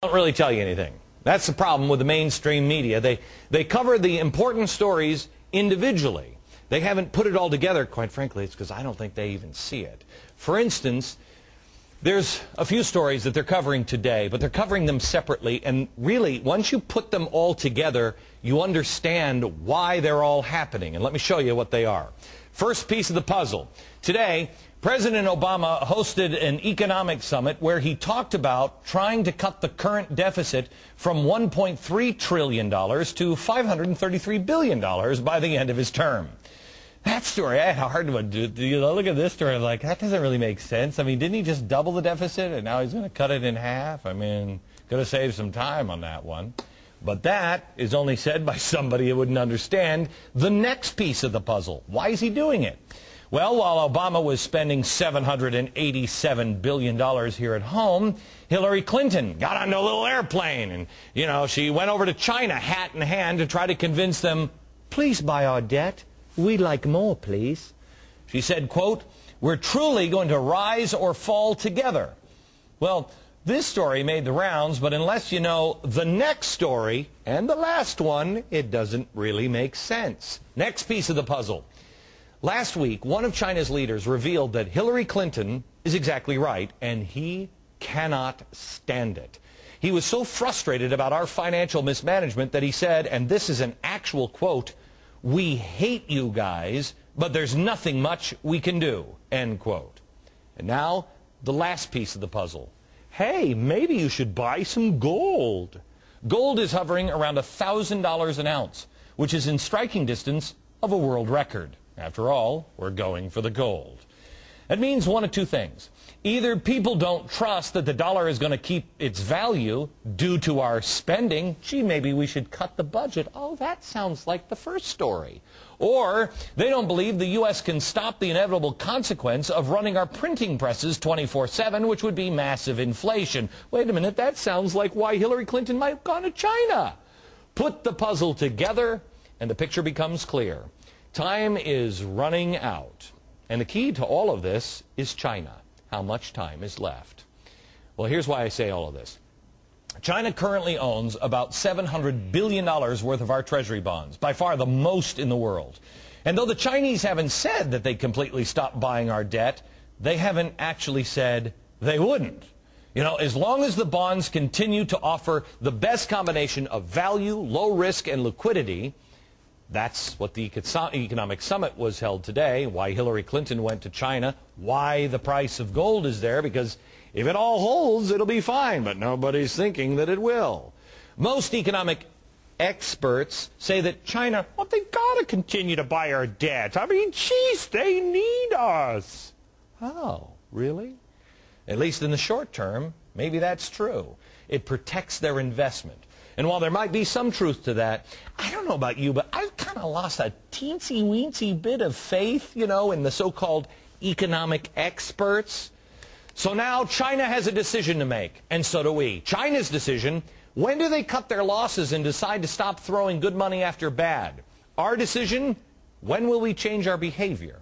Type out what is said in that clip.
Don't really tell you anything. That's the problem with the mainstream media. They cover the important stories individually. They haven't put it all together. Quite frankly, it's because I don't think they even see it. For instance, there's a few stories that they're covering today, but they're covering them separately. And really, once you put them all together, you understand why they're all happening. And let me show you what they are. First piece of the puzzle. Today, President Obama hosted an economic summit where he talked about trying to cut the current deficit from $1.3 trillion to $533 billion by the end of his term. That story, I had a hard one. Look at this story. I'm like, that doesn't really make sense. I mean, didn't he just double the deficit and now he's going to cut it in half? I mean, could have saved some time on that one. But that is only said by somebody who wouldn't understand the next piece of the puzzle. Why is he doing it? Well, while Obama was spending $787 billion here at home, Hillary Clinton got on a little airplane and, you know, she went over to China, hat in hand, to try to convince them, please buy our debt. We'd like more, please. She said, quote, we're truly going to rise or fall together. Well, this story made the rounds, but unless you know the next story and the last one, it doesn't really make sense. Next piece of the puzzle. Last week, one of China's leaders revealed that Hillary Clinton is exactly right, and he cannot stand it. He was so frustrated about our financial mismanagement that he said, and this is an actual quote, we hate you guys, but there's nothing much we can do, end quote. And now, the last piece of the puzzle. Hey, maybe you should buy some gold. Gold is hovering around $1,000 an ounce, which is in striking distance of a world record. After all, we're going for the gold. It means one of two things. Either people don't trust that the dollar is going to keep its value due to our spending. Gee, maybe we should cut the budget. Oh, that sounds like the first story. Or they don't believe the U.S. can stop the inevitable consequence of running our printing presses 24/7, which would be massive inflation. Wait a minute, that sounds like why Hillary Clinton might have gone to China. Put the puzzle together, and the picture becomes clear. Time is running out. And the key to all of this is China. How much time is left? Well, here's why I say all of this. China currently owns about $700 billion worth of our treasury bonds, by far the most in the world. And though the Chinese haven't said that they completely stopped buying our debt, they haven't actually said they wouldn't. You know, as long as the bonds continue to offer the best combination of value, low risk, and liquidity. That's what the economic summit was held today, why Hillary Clinton went to China, why the price of gold is there, because if it all holds, it'll be fine, but nobody's thinking that it will. Most economic experts say that China, well, they've got to continue to buy our debt. I mean, geez, they need us. Oh, really? At least in the short term, maybe that's true. It protects their investment. And while there might be some truth to that, I don't know about you, but I've kind of lost a teensy-weensy bit of faith, you know, in the so-called economic experts. So now China has a decision to make, and so do we. China's decision, when do they cut their losses and decide to stop throwing good money after bad? Our decision, when will we change our behavior?